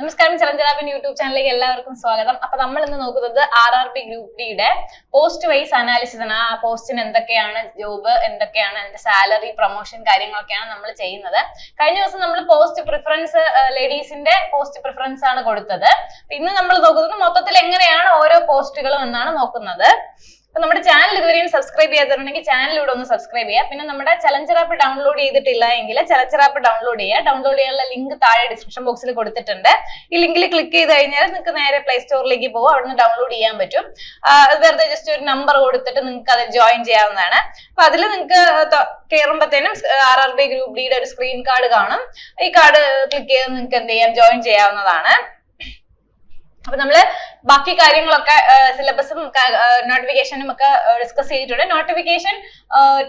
നമസ്കാരം, ചലഞ്ചറാപ്പിൻ യൂട്യൂബ് ചാനലിലേക്ക് എല്ലാവർക്കും സ്വാഗതം. അപ്പൊ നമ്മൾ ഇന്ന് നോക്കുന്നത് RRB ഗ്രൂപ്പ് ഡിയുടെ പോസ്റ്റ് വൈസ് അനാലിസിസ് ആണ്. ആ പോസ്റ്റിന് എന്തൊക്കെയാണ് ജോബ്, എന്തൊക്കെയാണ് അതിന്റെ സാലറി, പ്രൊമോഷൻ കാര്യങ്ങളൊക്കെയാണ് നമ്മൾ ചെയ്യുന്നത്. കഴിഞ്ഞ ദിവസം നമ്മൾ പോസ്റ്റ് പ്രിഫറൻസ്, ലേഡീസിന്റെ പോസ്റ്റ് പ്രിഫറൻസ് ആണ് കൊടുത്തത്. ഇന്ന് നമ്മൾ നോക്കുന്നത് മൊത്തത്തിൽ എങ്ങനെയാണ് ഓരോ പോസ്റ്റുകളും എന്നാണ് നോക്കുന്നത്. അപ്പൊ നമ്മുടെ ചാനൽ ഇതുവരെയും സബ്സ്ക്രൈബ് ചെയ്യാത്തവരുണ്ടെങ്കിൽ ചാനലിലൂടെ ഒന്ന് സബ്സ്ക്രൈബ് ചെയ്യുക. പിന്നെ നമ്മുടെ ചലഞ്ചർ ആപ്പ് ഡൗൺലോഡ് ചെയ്തിട്ടില്ല എങ്കിൽ ചലഞ്ചർ ആപ്പ് ഡൗൺലോഡ് ചെയ്യുക. ഡൗൺലോഡ് ചെയ്യാനുള്ള ലിങ്ക് താഴെ ഡിസ്ക്രിപ്ഷൻ ബോക്സിൽ കൊടുത്തിട്ടുണ്ട്. ഈ ലിങ്കിൽ ക്ലിക്ക് ചെയ്ത് കഴിഞ്ഞാൽ നിങ്ങൾക്ക് നേരെ പ്ലേ സ്റ്റോറിലേക്ക് പോകും, അവിടെ നിന്ന് ഡൗൺലോഡ് ചെയ്യാൻ പറ്റും. വെറുതെ ജസ്റ്റ് ഒരു നമ്പർ കൊടുത്തിട്ട് നിങ്ങൾക്ക് അത് ജോയിൻ ചെയ്യാവുന്നതാണ്. അപ്പൊ അതിൽ നിങ്ങൾക്ക് കയറുമ്പോഴത്തേനും RRB ഗ്രൂപ്പ് ഡിയുടെ ഒരു സ്ക്രീൻ കാർഡ് കാണും. ഈ കാർഡ് ക്ലിക്ക് ചെയ്ത് നിങ്ങൾക്ക് എന്ത് ചെയ്യാം, ജോയിൻ ചെയ്യാവുന്നതാണ്. അപ്പൊ നമ്മള് ബാക്കി കാര്യങ്ങളൊക്കെ സിലബസും നോട്ടിഫിക്കേഷനും ഒക്കെ ഡിസ്കസ് ചെയ്തിട്ടുണ്ട്. നോട്ടിഫിക്കേഷൻ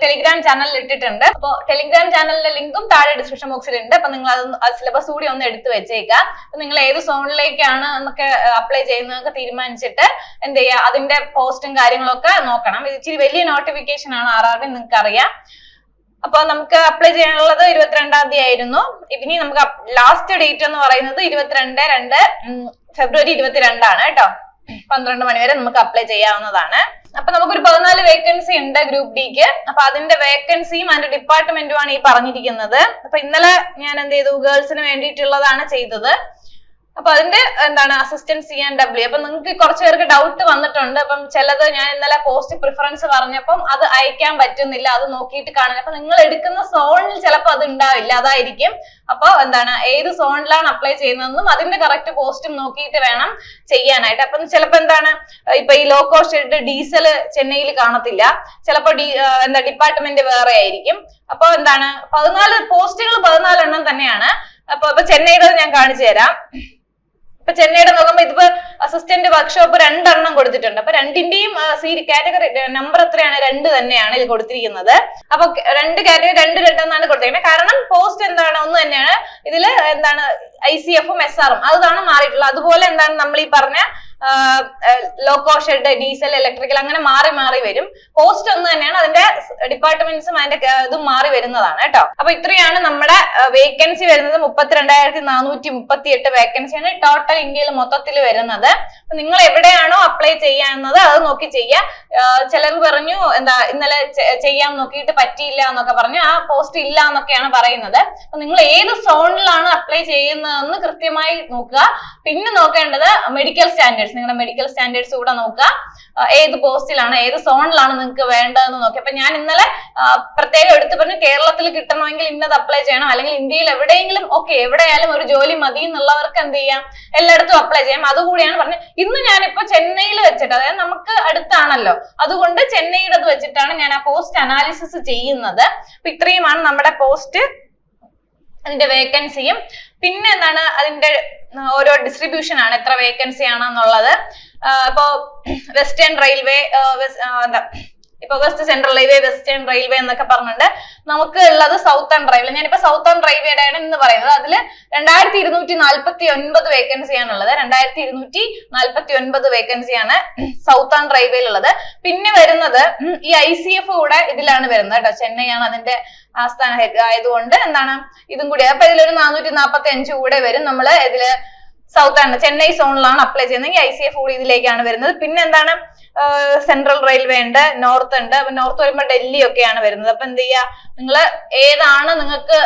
ടെലിഗ്രാം ചാനലിൽ ഇട്ടിട്ടുണ്ട്. അപ്പോൾ ടെലിഗ്രാം ചാനലിന്റെ ലിങ്കും താഴെ ഡിസ്ക്രിപ്ഷൻ ബോക്സിൽ ഉണ്ട്. അപ്പൊ നിങ്ങൾ അത് സിലബസ് കൂടി ഒന്ന് എടുത്തു വെച്ചേക്കാം. അപ്പൊ നിങ്ങൾ ഏത് സോണിലേക്കാണ് എന്നൊക്കെ അപ്ലൈ ചെയ്യുന്നതൊക്കെ തീരുമാനിച്ചിട്ട് എന്ത് ചെയ്യുക, അതിന്റെ പോസ്റ്റും കാര്യങ്ങളൊക്കെ നോക്കണം. ഇത് ഇച്ചിരി വലിയ നോട്ടിഫിക്കേഷൻ ആണ് RRB, നിങ്ങൾക്ക് അറിയാം. അപ്പൊ നമുക്ക് അപ്ലൈ ചെയ്യാനുള്ളത് 22-ാം തീയതി ആയിരുന്നു. ഇനി നമുക്ക് ലാസ്റ്റ് ഡേറ്റ് എന്ന് പറയുന്നത് 22 ഫെബ്രുവരി 22 ആണ് കേട്ടോ. 12 മണി വരെ നമുക്ക് അപ്ലൈ ചെയ്യാവുന്നതാണ്. അപ്പൊ നമുക്കൊരു 14 വേക്കൻസി ഉണ്ട് ഗ്രൂപ്പ് ഡിക്ക്. അപ്പൊ അതിന്റെ വേക്കൻസിയും അതിന്റെ ഡിപ്പാർട്ട്മെന്റുമാണ് ഈ പറഞ്ഞിരിക്കുന്നത്. അപ്പൊ ഇന്നലെ ഞാൻ എന്ത് ചെയ്തു, ഗേൾസിന് വേണ്ടിയിട്ടുള്ളതാണ് ചെയ്തത്. അപ്പൊ അതിന്റെ എന്താണ് അസിസ്റ്റന്റ് CNW. അപ്പൊ നിങ്ങൾക്ക് കുറച്ചു പേർക്ക് ഡൗട്ട് വന്നിട്ടുണ്ട്. അപ്പം ചിലത് ഞാൻ ഇന്നലെ പോസ്റ്റ് പ്രിഫറൻസ് പറഞ്ഞപ്പം അത് അയക്കാൻ പറ്റുന്നില്ല, അത് നോക്കിയിട്ട് കാണുന്നത്. അപ്പൊ നിങ്ങൾ എടുക്കുന്ന സോണിൽ ചിലപ്പോൾ അത് ഉണ്ടാവില്ല, അതായിരിക്കും. അപ്പൊ എന്താണ്, ഏത് സോണിലാണ് അപ്ലൈ ചെയ്യുന്നതെന്നും അതിന്റെ കറക്റ്റ് പോസ്റ്റും നോക്കിയിട്ട് വേണം ചെയ്യാനായിട്ട്. അപ്പം ചിലപ്പോ എന്താണ്, ഇപ്പൊ ഈ ലോ കോസ്റ്റ് ഡീസൽ ചെന്നൈയിൽ കാണത്തില്ല, ചിലപ്പോ ഡിപ്പാർട്ട്മെന്റ് വേറെ ആയിരിക്കും. അപ്പൊ എന്താണ്, 14 പോസ്റ്റുകൾ 14 എണ്ണം തന്നെയാണ്. അപ്പൊ ചെന്നൈയുടെ ഞാൻ കാണിച്ചു തരാം. ഇപ്പൊ ചെന്നൈയുടെ നോക്കുമ്പോ ഇതിപ്പോ അസിസ്റ്റന്റ് വർക്ക്ഷോപ്പ് 2 എണ്ണം കൊടുത്തിട്ടുണ്ട്. അപ്പൊ രണ്ടിന്റെയും കാറ്റഗറി നമ്പർ എത്രയാണ്, 2 തന്നെയാണ് ഇത് കൊടുത്തിരിക്കുന്നത്. അപ്പൊ 2 കാറ്റഗറി 2 എന്നാണ് കൊടുത്തിരിക്കുന്നത്. കാരണം പോസ്റ്റ് എന്താണ്, ഒന്ന് തന്നെയാണ്. ഇതില് എന്താണ് ICF-ഉം SR-ഉം അതാണ് മാറിയിട്ടുള്ളത്. അതുപോലെ എന്താണ് നമ്മൾ ഈ പറഞ്ഞ ലോക്കോ ഷെഡ്, ഡീസൽ, ഇലക്ട്രിക്കൽ അങ്ങനെ മാറി മാറി വരും. പോസ്റ്റ് ഒന്ന് തന്നെയാണ്, അതിന്റെ ഡിപ്പാർട്ട്മെന്റ്സും അതിന്റെ ഇതും മാറി വരുന്നതാണ് കേട്ടോ. അപ്പൊ ഇത്രയാണ് നമ്മുടെ വേക്കൻസി വരുന്നത്. 32,438 വേക്കൻസിയാണ് ടോട്ടൽ ഇന്ത്യയിൽ മൊത്തത്തിൽ വരുന്നത്. നിങ്ങൾ എവിടെയാണോ അപ്ലൈ ചെയ്യാവുന്നത് അത് നോക്കി ചെയ്യുക. ചിലർ പറഞ്ഞു എന്താ ഇന്നലെ ചെയ്യാൻ നോക്കിയിട്ട് പറ്റിയില്ല എന്നൊക്കെ പറഞ്ഞു, ആ പോസ്റ്റ് ഇല്ല എന്നൊക്കെയാണ് പറയുന്നത്. അപ്പൊ നിങ്ങൾ ഏത് സോണിലാണ് അപ്ലൈ ചെയ്യുന്നതെന്ന് കൃത്യമായി നോക്കുക. പിന്നെ നോക്കേണ്ടത് മെഡിക്കൽ സ്റ്റാൻഡേർഡ്സ്, നിങ്ങളുടെ മെഡിക്കൽ സ്റ്റാൻഡേർഡ്സ് കൂടെ നോക്കുക. ഏത് പോസ്റ്റിലാണ്, ഏത് സോണിലാണ് നിങ്ങൾക്ക് വേണ്ടതെന്ന് നോക്കി. അപ്പൊ ഞാൻ ഇന്നലെ പ്രത്യേകം എടുത്തു പറഞ്ഞു, കേരളത്തിൽ കിട്ടണമെങ്കിൽ ഇന്നത് അപ്ലൈ ചെയ്യണം, അല്ലെങ്കിൽ ഇന്ത്യയിൽ എവിടെയെങ്കിലും എവിടെയായാലും ഒരു ജോലി മതി എന്നുള്ളവർക്ക് എന്ത് ചെയ്യാം, എല്ലായിടത്തും അപ്ലൈ ചെയ്യാം. അതുകൂടിയാണ് പറഞ്ഞത്. ഇന്ന് ഞാനിപ്പോ ചെന്നൈയിൽ വെച്ചിട്ട്, അതായത് നമുക്ക് അടുത്താണല്ലോ, അതുകൊണ്ട് ചെന്നൈയുടെ വെച്ചിട്ടാണ് ഞാൻ ആ പോസ്റ്റ് അനാലിസിസ് ചെയ്യുന്നത്. അപ്പൊ ഇത്രയുമാണ് നമ്മുടെ പോസ്റ്റ്, അതിന്റെ വേക്കൻസിയും പിന്നെ എന്താണ് അതിന്റെ ഓരോ ഡിസ്ട്രിബ്യൂഷൻ ആണ്, എത്ര വേക്കൻസി ആണെന്നുള്ളത്. ഇപ്പോ വെസ്റ്റേൺ റെയിൽവേ, ഇപ്പൊ west central railway, western railway എന്നൊക്കെ പറഞ്ഞിട്ടുണ്ട്. നമുക്ക് ഉള്ളത് സൗത്തേൺ റെയിൽവേ. ഞാനിപ്പോ സൗത്തേൺ റെയിൽവേയുടെ ആണ് ഇന്ന് പറയുന്നത്. അതില് 2249 വേക്കൻസിയാണുള്ളത്. 2249 വേക്കൻസിയാണ് സൗത്തേൺ റെയിൽവേയിലുള്ളത്. പിന്നെ വരുന്നത് ഈ ICF കൂടെ ഇതിലാണ് വരുന്നത് കേട്ടോ. ചെന്നൈയാണ് അതിന്റെ ആസ്ഥാന ആയതുകൊണ്ട് എന്താണ് ഇതും കൂടി. അപ്പൊ ഇതിലൊരു 445 കൂടെ വരും. നമ്മള് ഇതില് സൗത്തേൺ ചെന്നൈ സോണിലാണ് അപ്ലൈ ചെയ്യുന്നത്. ICF കൂടി ഇതിലേക്കാണ് വരുന്നത്. പിന്നെ എന്താണ്, സെൻട്രൽ റെയിൽവേ ഉണ്ട്, നോർത്ത് ഉണ്ട്. അപ്പൊ നോർത്ത് വരുമ്പോ ഡൽഹി ഒക്കെയാണ് വരുന്നത്. അപ്പൊ എന്ത് ചെയ്യാ, നിങ്ങൾ ഏതാണ്, നിങ്ങൾക്ക്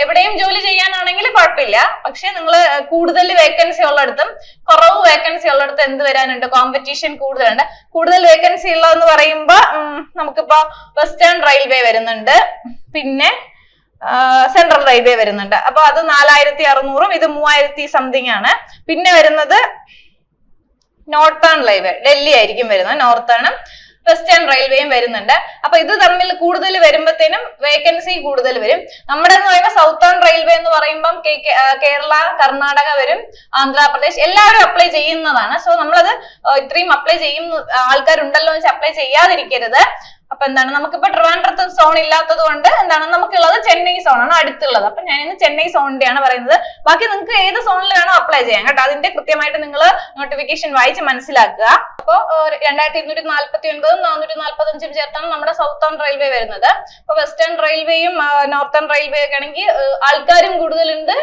എവിടെയും ജോലി ചെയ്യാനാണെങ്കിൽ കുഴപ്പമില്ല. പക്ഷെ നിങ്ങൾ കൂടുതൽ വേക്കൻസി ഉള്ളിടത്തും കുറവ് വേക്കൻസി ഉള്ളിടത്ത് എന്ത് വരാനുണ്ട്, കോമ്പറ്റീഷൻ കൂടുതലുണ്ട്. കൂടുതൽ വേക്കൻസി ഉള്ളതെന്ന് പറയുമ്പോ നമുക്കിപ്പോ വെസ്റ്റേൺ റെയിൽവേ വരുന്നുണ്ട്, പിന്നെ സെൻട്രൽ റെയിൽവേ വരുന്നുണ്ട്. അപ്പൊ അത് 4600-ഉം ഇത് 3000 സംതിങ് ആണ്. പിന്നെ വരുന്നത് നോർത്തേൺ റെയിൽവേ, ഡൽഹി ആയിരിക്കും വരുന്നത്. നോർത്തേണും വെസ്റ്റേൺ റെയിൽവേയും വരുന്നുണ്ട്. അപ്പൊ ഇത് തമ്മിൽ കൂടുതൽ വരുമ്പോഴത്തേനും വേക്കൻസി കൂടുതൽ വരും. നമ്മുടെ എന്ന് പറയുമ്പോൾ സൗത്തേൺ റെയിൽവേ എന്ന് പറയുമ്പം കേരള, കർണാടക വരും, ആന്ധ്രാപ്രദേശ് എല്ലാവരും അപ്ലൈ ചെയ്യുന്നതാണ്. സോ നമ്മളത് ഇത്രയും അപ്ലൈ ചെയ്യുന്ന ആൾക്കാരുണ്ടല്ലോ എന്ന് വെച്ചാൽ അപ്ലൈ ചെയ്യാതിരിക്കരുത്. അപ്പൊ എന്താണ്, നമുക്കിപ്പോ ട്രിവാൻഡ്രത്ത് സോൺ ഇല്ലാത്തത് കൊണ്ട് എന്താണ് നമുക്കുള്ളത് ചെന്നൈ സോണാണ് അടുത്തുള്ളത്. അപ്പൊ ഞാൻ ഇന്ന് ചെന്നൈ സോണിന്റെയാണ് പറയുന്നത്. ബാക്കി നിങ്ങൾക്ക് ഏത് സോണിൽ വേണോ അപ്ലൈ ചെയ്യാം കേട്ടോ. അതിന്റെ കൃത്യമായിട്ട് നിങ്ങൾ നോട്ടിഫിക്കേഷൻ വായിച്ച് മനസ്സിലാക്കുക. അപ്പൊ 2249-ഉം 445-ഉം ചേർത്താണ് നമ്മുടെ സൗത്തേൺ റെയിൽവേ വരുന്നത്. അപ്പൊ വെസ്റ്റേൺ റെയിൽവേയും നോർത്തേൺ റെയിൽവേ ഒക്കെ ആണെങ്കിൽ ആൾക്കാരും കൂടുതലുണ്ട്,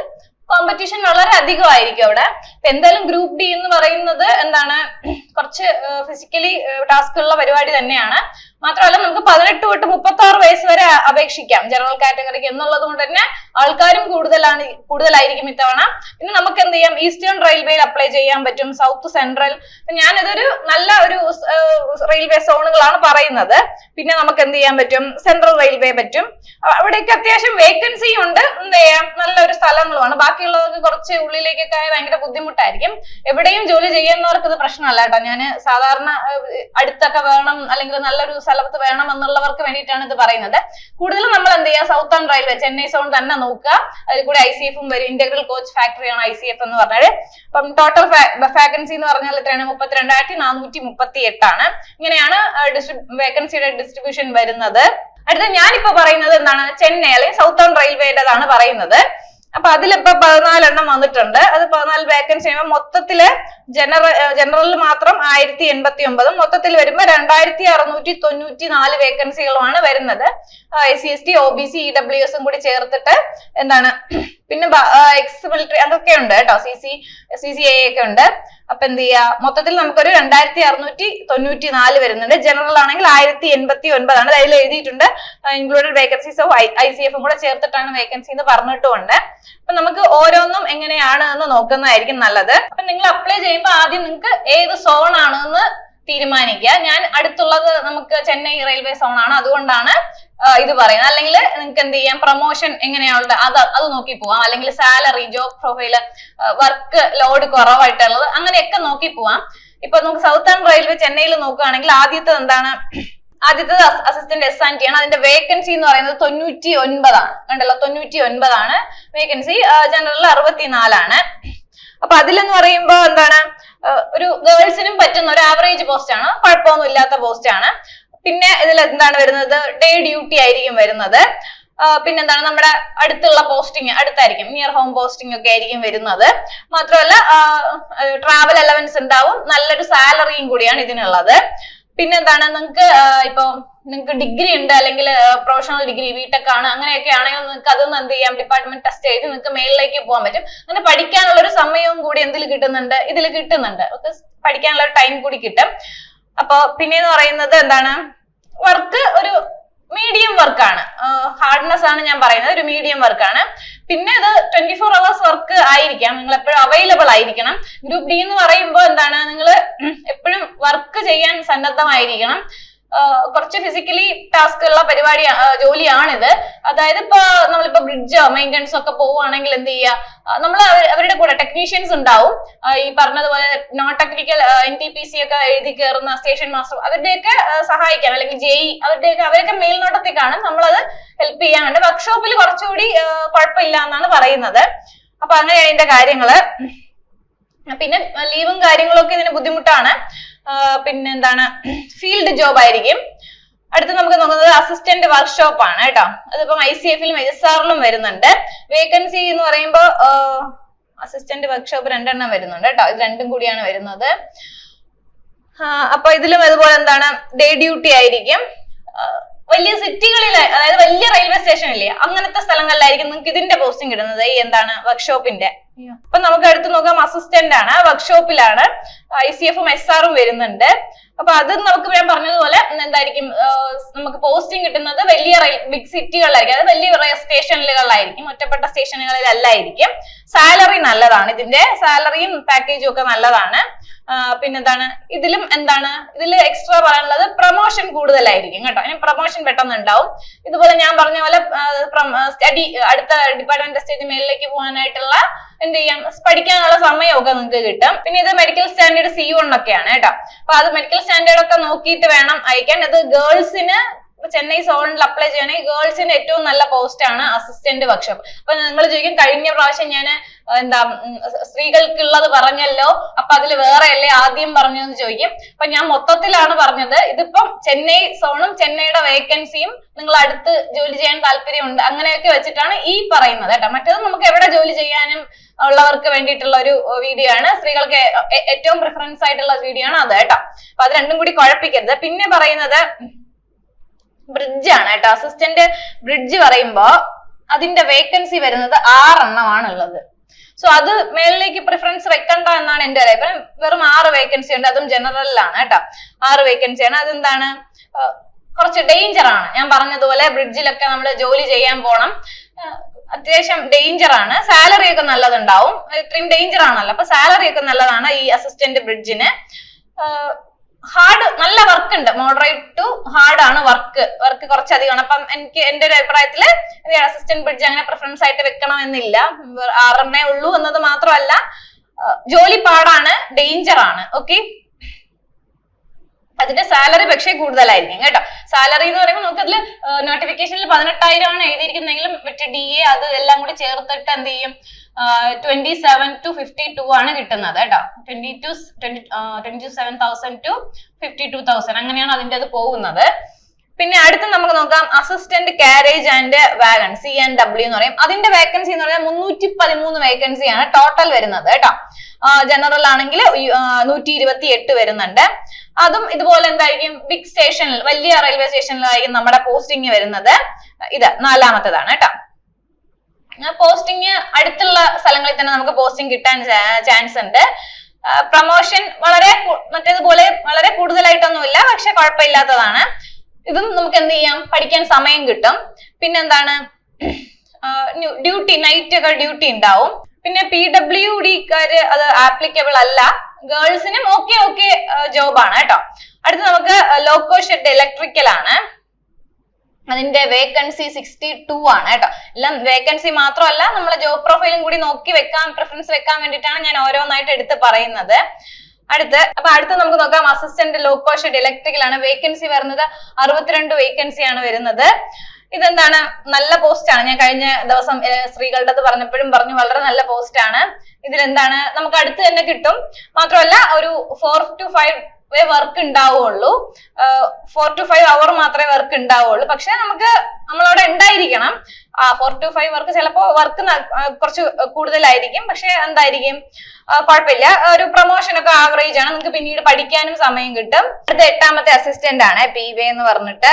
കോമ്പറ്റീഷൻ വളരെ അധികമായിരിക്കും അവിടെ. എന്തായാലും ഗ്രൂപ്പ് ഡി എന്ന് പറയുന്നത് എന്താണ്, കുറച്ച് ഫിസിക്കലി ടാസ്ക് ഉള്ള പരിപാടി തന്നെയാണ്. മാത്രമല്ല നമുക്ക് 18 തൊട്ട് 36 വയസ്സ് വരെ അപേക്ഷിക്കാം ജനറൽ കാറ്റഗറിക്ക് എന്നുള്ളത് കൊണ്ട് തന്നെ ആൾക്കാരും കൂടുതലായിരിക്കും ഇത്തവണ. പിന്നെ നമുക്ക് എന്ത് ചെയ്യാം, ഈസ്റ്റേൺ റെയിൽവേയിൽ അപ്ലൈ ചെയ്യാൻ പറ്റും, സൗത്ത് സെൻട്രൽ. ഞാനിതൊരു നല്ല ഒരു റെയിൽവേ സോണുകളാണ് പറയുന്നത്. പിന്നെ നമുക്ക് എന്ത് ചെയ്യാൻ പറ്റും, സെൻട്രൽ റെയിൽവേ പറ്റും. അവിടെയൊക്കെ അത്യാവശ്യം വേക്കൻസി ഉണ്ട്, എന്ത് ചെയ്യാം, നല്ലൊരു സ്ഥലങ്ങളുമാണ്. ബാക്കിയുള്ളവർക്ക് കുറച്ച് ഉള്ളിലേക്കൊക്കെ ഭയങ്കര ബുദ്ധിമുട്ടായിരിക്കും. എവിടെയും ജോലി ചെയ്യുന്നവർക്ക് ഇത് പ്രശ്നമല്ല കേട്ടോ. ഞാൻ സാധാരണ അടുത്തൊക്കെ വേണം അല്ലെങ്കിൽ നല്ലൊരു സ്ഥലത്ത് വേണം എന്നുള്ളവർക്ക് വേണ്ടിയിട്ടാണ് ഇത് പറയുന്നത്. കൂടുതലും നമ്മൾ എന്ത് ചെയ്യുക, സൗത്തേൺ റെയിൽവേ ചെന്നൈ സോൺ തന്നെ നോക്കുക. അതിൽ കൂടെ ICF വരും, ഇന്റഗ്രൽ കോച്ച് ഫാക്ടറിയാണ് ICF എന്ന് പറഞ്ഞാൽ. അപ്പം ടോട്ടൽ വേക്കൻസി എന്ന് പറഞ്ഞാൽ എത്രയാണ്, 32,438 ആണ്. ഇങ്ങനെയാണ് വേക്കൻസിയുടെ ഡിസ്ട്രിബ്യൂഷൻ വരുന്നത്. അടുത്ത ഞാനിപ്പോ പറയുന്നത് എന്താണ്, ചെന്നൈ അല്ലെങ്കിൽ സൗത്തേൺ റെയിൽവേയുടേതാണ് പറയുന്നത്. അപ്പൊ അതിലിപ്പോ 14 എണ്ണം വന്നിട്ടുണ്ട്. അത് 14 വേക്കൻസി ആകുമ്പോൾ മൊത്തത്തില് ജനറലിൽ മാത്രം 1089, മൊത്തത്തിൽ വരുമ്പോ 2694 വേക്കൻസികളുമാണ് വരുന്നത്. SC/ST OBC EWS കൂടി ചേർത്തിട്ട് എന്താണ്, പിന്നെ എക്സ് മിലിറ്ററി അതൊക്കെ ഉണ്ട് കേട്ടോ, CCA ഒക്കെ ഉണ്ട്. അപ്പൊ എന്ത് ചെയ്യാ, മൊത്തത്തിൽ നമുക്കൊരു 2694 വരുന്നുണ്ട്. ജനറൽ ആണെങ്കിൽ 1089 ആണ്. അതിൽ എഴുതിയിട്ടുണ്ട് ഇൻക്ലൂഡഡ് വേക്കൻസീസ് ഓഫ് ICF കൂടെ ചേർത്തിട്ടാണ് വേക്കൻസി എന്ന് പറഞ്ഞിട്ടുമുണ്ട്. അപ്പൊ നമുക്ക് ഓരോന്നും എങ്ങനെയാണ് എന്ന് നോക്കുന്നതായിരിക്കും നല്ലത്. അപ്പൊ നിങ്ങൾ അപ്ലൈ ചെയ്യുമ്പോൾ ആദ്യം നിങ്ങൾക്ക് ഏത് സോൺ ആണ് എന്ന് തീരുമാനിക്കുക. ഞാൻ അടുത്തുള്ളത് നമുക്ക് ചെന്നൈ റെയിൽവേ സോൺ ആണ്, അതുകൊണ്ടാണ് ഇത് പറയുന്നത്. അല്ലെങ്കിൽ നിങ്ങൾക്ക് എന്ത് ചെയ്യാം, പ്രൊമോഷൻ എങ്ങനെയാണുള്ളത് അത് നോക്കി പോവാം. അല്ലെങ്കിൽ salary, job profile, work load കുറവായിട്ടുള്ളത് അങ്ങനെയൊക്കെ നോക്കി പോവാം. ഇപ്പൊ നമുക്ക് സൗത്തേൺ റെയിൽവേ ചെന്നൈയിൽ നോക്കുകയാണെങ്കിൽ ആദ്യത്തെ അസിസ്റ്റന്റ് ST ആണ്. അതിന്റെ വേക്കൻസി എന്ന് പറയുന്നത് 99 ആണ്. കണ്ടല്ലോ, 99 ആണ് വേക്കൻസി. ജനറൽ 64 ആണ്. അപ്പൊ അതിലെന്ന് പറയുമ്പോ എന്താണ്, ഒരു ഗേൾസിനും പറ്റുന്ന ഒരു ആവറേജ് പോസ്റ്റ് ആണ്, കുഴപ്പമൊന്നും ഇല്ലാത്ത പോസ്റ്റ് ആണ്. പിന്നെ ഇതിൽ എന്താണ് വരുന്നത്, ഡേ ഡ്യൂട്ടി ആയിരിക്കും വരുന്നത്. പിന്നെന്താണ്, നമ്മുടെ അടുത്തുള്ള പോസ്റ്റിംഗ് അടുത്തായിരിക്കും, നിയർ ഹോം പോസ്റ്റിംഗ് ഒക്കെ ആയിരിക്കും വരുന്നത്. മാത്രമല്ല ട്രാവൽ അലവൻസ് ഉണ്ടാവും, നല്ലൊരു സാലറിയും കൂടിയാണ് ഇതിനുള്ളത്. പിന്നെന്താണ്, നിങ്ങൾക്ക് ഡിഗ്രി ഉണ്ട് അല്ലെങ്കിൽ പ്രൊഫഷണൽ ഡിഗ്രി ബിടെക് ആണ് അങ്ങനെയൊക്കെ ആണെങ്കിൽ നിങ്ങൾക്ക് അതൊന്നും എന്ത് ചെയ്യാം, ഡിപ്പാർട്ട്മെന്റ് ടെസ്റ്റ് ചെയ്ത് നിങ്ങൾക്ക് മേളിലേക്ക് പോകാൻ പറ്റും. അങ്ങനെ പഠിക്കാനുള്ള ഒരു സമയവും കൂടി ഇതിൽ കിട്ടുന്നുണ്ട്. പഠിക്കാനുള്ള ഒരു ടൈം കൂടി കിട്ടും. അപ്പൊ പിന്നെന്ന് പറയുന്നത് എന്താണ്, വർക്ക് ഒരു മീഡിയം വർക്കാണ്, ഹാർഡ്നെസ് ആണ് ഞാൻ പറയുന്നത്, ഒരു മീഡിയം വർക്കാണ്. പിന്നെ ഇത് 24 hours വർക്ക് ആയിരിക്കാം, നിങ്ങൾ എപ്പോഴും അവൈലബിൾ ആയിരിക്കണം. ഗ്രൂപ്പ് ഡി എന്ന് പറയുമ്പോൾ എന്താണ്, നിങ്ങൾ എപ്പോഴും വർക്ക് ചെയ്യാൻ സന്നദ്ധമായിരിക്കണം. കുറച്ച് ഫിസിക്കലി ടാസ്ക് ഉള്ള ജോലിയാണിത്. അതായത് നമ്മളിപ്പോ ബ്രിഡ്ജോ മെയിൻ്റെനൻസോ ഒക്കെ പോവുകയാണെങ്കിൽ എന്ത് ചെയ്യുക, നമ്മൾ അവരുടെ കൂടെ ടെക്നീഷ്യൻസ് ഉണ്ടാവും. ഈ പറഞ്ഞതുപോലെ നോൺ ടെക്നിക്കൽ NTPC ഒക്കെ എഴുതി കയറുന്ന സ്റ്റേഷൻ മാസ്റ്റർ, അവരുടെയൊക്കെ സഹായിക്കാൻ, അല്ലെങ്കിൽ JE അവരൊക്കെ മേൽനോട്ടത്തിൽ കാണും. നമ്മളത് ഹെൽപ്പ് ചെയ്യാൻ വേണ്ടി. വർക്ക്ഷോപ്പിൽ കുറച്ചുകൂടി കുഴപ്പമില്ല എന്നാണ് പറയുന്നത്. അപ്പൊ അങ്ങനെയാണ് ഇതിന്റെ കാര്യങ്ങള്. പിന്നെ ലീവും കാര്യങ്ങളൊക്കെ ഇതിന് ബുദ്ധിമുട്ടാണ്. പിന്നെ എന്താണ്, ഫീൽഡ് ജോബ് ആയിരിക്കും. അടുത്ത് നമുക്ക് നോക്കുന്നത് അസിസ്റ്റന്റ് വർക്ക്ഷോപ്പ് ആണ് കേട്ടോ. അതിപ്പം ICF-ലും SR-ലും വരുന്നുണ്ട്. വേക്കൻസി എന്ന് പറയുമ്പോൾ അസിസ്റ്റന്റ് വർക്ക്ഷോപ്പ് 2 എണ്ണം വരുന്നുണ്ട് കേട്ടോ. ഇത് 2ഉം കൂടിയാണ് വരുന്നത്. അപ്പൊ ഇതിലും അതുപോലെ എന്താണ്, ഡേ ഡ്യൂട്ടി ആയിരിക്കും. വലിയ സിറ്റികളിൽ, അതായത് വലിയ റെയിൽവേ സ്റ്റേഷൻ ഇല്ലേ, അങ്ങനത്തെ സ്ഥലങ്ങളിലായിരിക്കും നിങ്ങൾക്ക് ഇതിന്റെ പോസ്റ്റിംഗ് ഇടുന്നത്. ഈ എന്താണ്, വർക്ക്ഷോപ്പിന്റെ. അപ്പൊ നമുക്ക് അടുത്ത് നോക്കാം, അസിസ്റ്റന്റ് ആണ്, വർക്ക്ഷോപ്പിലാണ്. ICF-ഉം SR-ഉം വരുന്നുണ്ട്. അപ്പൊ അത് നമുക്ക് ഞാൻ പറഞ്ഞതുപോലെ എന്തായിരിക്കും, നമുക്ക് പോസ്റ്റിംഗ് കിട്ടുന്നത് വലിയ ബിഗ് സിറ്റികളിലായിരിക്കും, അത് വലിയ സ്റ്റേഷനുകളിലായിരിക്കും, ഒറ്റപ്പെട്ട സ്റ്റേഷനുകളിലല്ലായിരിക്കും. സാലറി നല്ലതാണ്, ഇതിന്റെ സാലറിയും പാക്കേജും ഒക്കെ നല്ലതാണ്. പിന്നെന്താണ്, ഇതിൽ എക്സ്ട്രാ പറയാനുള്ളത് പ്രൊമോഷൻ കൂടുതലായിരിക്കും കേട്ടോ. ഇനി പ്രൊമോഷൻ പെട്ടെന്ന് ഉണ്ടാവും. ഇതുപോലെ ഞാൻ പറഞ്ഞ പോലെ സ്റ്റഡി, അടുത്ത ഡിപ്പാർട്ട്മെന്റ് സ്റ്റേജ് മേളിലേക്ക് പോകാനായിട്ടുള്ള എന്ത് ചെയ്യാം, പഠിക്കാനുള്ള സമയമൊക്കെ നിങ്ങൾക്ക് കിട്ടും. പിന്നെ ഇത് മെഡിക്കൽ സ്റ്റാൻഡേർഡ് C1 ഒക്കെയാണ് കേട്ടോ. അപ്പൊ അത് മെഡിക്കൽ സ്റ്റാൻഡേർഡ് ഒക്കെ നോക്കിയിട്ട് വേണം അയക്കാൻ. ഇത് ഗേൾസിന് ചെന്നൈ സോണിൽ അപ്ലൈ ചെയ്യണമെങ്കിൽ ഗേൾസിന് ഏറ്റവും നല്ല പോസ്റ്റ് ആണ് അസിസ്റ്റന്റ് വർക്ക്ഷോപ്പ്. അപ്പൊ നിങ്ങൾ ചോദിക്കും, കഴിഞ്ഞ പ്രാവശ്യം ഞാൻ സ്ത്രീകൾക്കുള്ളത് പറഞ്ഞല്ലോ, അപ്പൊ അതിൽ വേറെ അല്ലേ ആദ്യം പറഞ്ഞതെന്ന് ചോദിക്കും. അപ്പൊ ഞാൻ മൊത്തത്തിലാണ് പറഞ്ഞത്. ഇതിപ്പം ചെന്നൈ സോണും ചെന്നൈയുടെ വേക്കൻസിയും നിങ്ങൾ അടുത്ത് ജോലി ചെയ്യാൻ താല്പര്യമുണ്ട് അങ്ങനെയൊക്കെ വെച്ചിട്ടാണ് ഈ പറയുന്നത് കേട്ടോ. മറ്റേത് നമുക്ക് എവിടെ ജോലി ചെയ്യാനും ഉള്ളവർക്ക് വേണ്ടിയിട്ടുള്ള ഒരു വീഡിയോ ആണ്, സ്ത്രീകൾക്ക് ഏറ്റവും പ്രിഫറൻസ് ആയിട്ടുള്ള വീഡിയോ ആണ് അത് കേട്ടോ. അപ്പൊ അത് രണ്ടും കൂടി കുഴപ്പിക്കരുത്. പിന്നെ പറയുന്നത് ബ്രിഡ്ജ് ആണ് കേട്ടോ. അസിസ്റ്റന്റ് ബ്രിഡ്ജ് പറയുമ്പോ അതിന്റെ വേക്കൻസി വരുന്നത് 6 എണ്ണമാണുള്ളത്. സോ അത് മേളിലേക്ക് പ്രിഫറൻസ് വെക്കണ്ട എന്നാണ് എന്റെ അഭിപ്രായം. വെറും 6 വേക്കൻസി ഉണ്ട്, അതും ജനറലിലാണ് കേട്ടോ. 6 വേക്കൻസിയാണ്. അതെന്താണ്, കുറച്ച് ഡേഞ്ചർ ആണ്. ഞാൻ പറഞ്ഞതുപോലെ ബ്രിഡ്ജിലൊക്കെ നമ്മൾ ജോലി ചെയ്യാൻ പോണം, അത്യാവശ്യം ഡേഞ്ചർ ആണ്. സാലറി ഒക്കെ നല്ലതുണ്ടാവും, ഇത്രയും ഡേഞ്ചർ ആണല്ലോ, അപ്പൊ സാലറി ഒക്കെ നല്ലതാണ് ഈ അസിസ്റ്റന്റ് ബ്രിഡ്ജിന്. ഹാർഡ്, നല്ല വർക്ക് ഉണ്ട്, മോഡറേറ്റ് ടു ഹാർഡ് ആണ് വർക്ക് കുറച്ചധികമാണ്. അപ്പം എനിക്ക് എന്റെ ഒരു അഭിപ്രായത്തില് അസിസ്റ്റന്റ് ബ്രിഡ്ജ് അങ്ങനെ പ്രിഫറൻസ് ആയിട്ട് വെക്കണമെന്നില്ല. 6 ഉള്ളൂ എന്നത് മാത്രമല്ല, ജോലി പാടാണ്, ഡേഞ്ചർ ആണ്. ഓക്കെ, അതിന്റെ സാലറി പക്ഷേ കൂടുതലായിരിക്കും കേട്ടോ. സാലറി എന്ന് പറയുമ്പോൾ നമുക്ക് അതിൽ നോട്ടിഫിക്കേഷനിൽ 18,000 ആണ് എഴുതിയിരിക്കുന്നെങ്കിലും മറ്റേ DA അത് എല്ലാം കൂടി ചേർത്തിട്ട് എന്ത് ചെയ്യും, 27 to 52 ആണ് കിട്ടുന്നത് കേട്ടോ. 27,000 to 52,000 അങ്ങനെയാണ് അതിന്റെ അത് പോകുന്നത്. പിന്നെ അടുത്ത് നമുക്ക് നോക്കാം assistant carriage and wagon, C&W എന്ന് പറയും. അതിന്റെ വേക്കൻസി എന്ന് പറയുന്നത് 313 വേക്കൻസിയാണ് ടോട്ടൽ വരുന്നത് കേട്ടോ. ജനറൽ ആണെങ്കിൽ 128 വരുന്നുണ്ട്. അതും ഇതുപോലെ എന്തായിരിക്കും, ബിഗ് സ്റ്റേഷനിൽ, വലിയ റെയിൽവേ സ്റ്റേഷനിലായിരിക്കും നമ്മുടെ പോസ്റ്റിംഗ് വരുന്നത്. ഇത് 4ാമത്തേതാണ് കേട്ടോ. പോസ്റ്റിംഗ് അടുത്തുള്ള സ്ഥലങ്ങളിൽ തന്നെ നമുക്ക് പോസ്റ്റിംഗ് കിട്ടാൻ ചാൻസ് ഉണ്ട്. പ്രൊമോഷൻ മറ്റേതുപോലെ വളരെ കൂടുതലായിട്ടൊന്നുമില്ല, പക്ഷെ കുഴപ്പമില്ലാത്തതാണ്. ഇതും നമുക്ക് എന്ത് ചെയ്യാം, പഠിക്കാൻ സമയം കിട്ടും. പിന്നെന്താണ്, ഡ്യൂട്ടി, നൈറ്റ് ഒക്കെ ഡ്യൂട്ടി ഉണ്ടാവും. പിന്നെ PWD-ക്കാര് അത് ആപ്ലിക്കബിൾ അല്ല, ഗേൾസിനും ഓക്കെ ജോബാണ് കേട്ടോ. അടുത്ത് നമുക്ക് ലോക്കോ ഷെഡ് ഇലക്ട്രിക്കൽ ആണ്. അതിന്റെ വേക്കൻസി 62 ആണ് കേട്ടോ. എല്ലാം വേക്കൻസി മാത്രമല്ല, നമ്മളെ ജോബ് പ്രൊഫൈലും കൂടി നോക്കി വെക്കാൻ, പ്രിഫറൻസ് വെക്കാൻ വേണ്ടിയിട്ടാണ് ഞാൻ ഓരോന്നായിട്ട് എടുത്ത് പറയുന്നത്. അടുത്ത് നമുക്ക് നോക്കാം അസിസ്റ്റന്റ് ലോക്കോ ഷെഡ് ഇലക്ട്രിക്കൽ ആണ്. വേക്കൻസി വരുന്നത് 62 വേക്കൻസി ആണ് വരുന്നത്. ഇതെന്താണ്, നല്ല പോസ്റ്റ് ആണ്. ഞാൻ കഴിഞ്ഞ ദിവസം സ്ത്രീകളുടെ പറഞ്ഞപ്പോഴും പറഞ്ഞു വളരെ നല്ല പോസ്റ്റ് ആണ്. ഇതിലെന്താണ്, നമുക്ക് അടുത്ത് തന്നെ കിട്ടും. മാത്രമല്ല ഒരു 4 to 5 വർക്ക് ഉണ്ടാവുള്ളൂ, 4 to 5 അവർ മാത്രമേ വർക്ക് ഉണ്ടാവുള്ളൂ. പക്ഷെ നമ്മളവിടെ ഉണ്ടായിരിക്കണം. 4 to 5 വർക്ക്, ചിലപ്പോ വർക്ക് കുറച്ച് കൂടുതലായിരിക്കും, പക്ഷെ എന്തായിരിക്കും, കുഴപ്പമില്ല. ഒരു പ്രൊമോഷൻ ഒക്കെ ആവറേജ് ആണ്, നിങ്ങൾക്ക് പിന്നീട് പഠിക്കാനും സമയം കിട്ടും. അടുത്ത 8ാമത്തെ അസിസ്റ്റന്റ് ആണ്, PV എന്ന് പറഞ്ഞിട്ട്.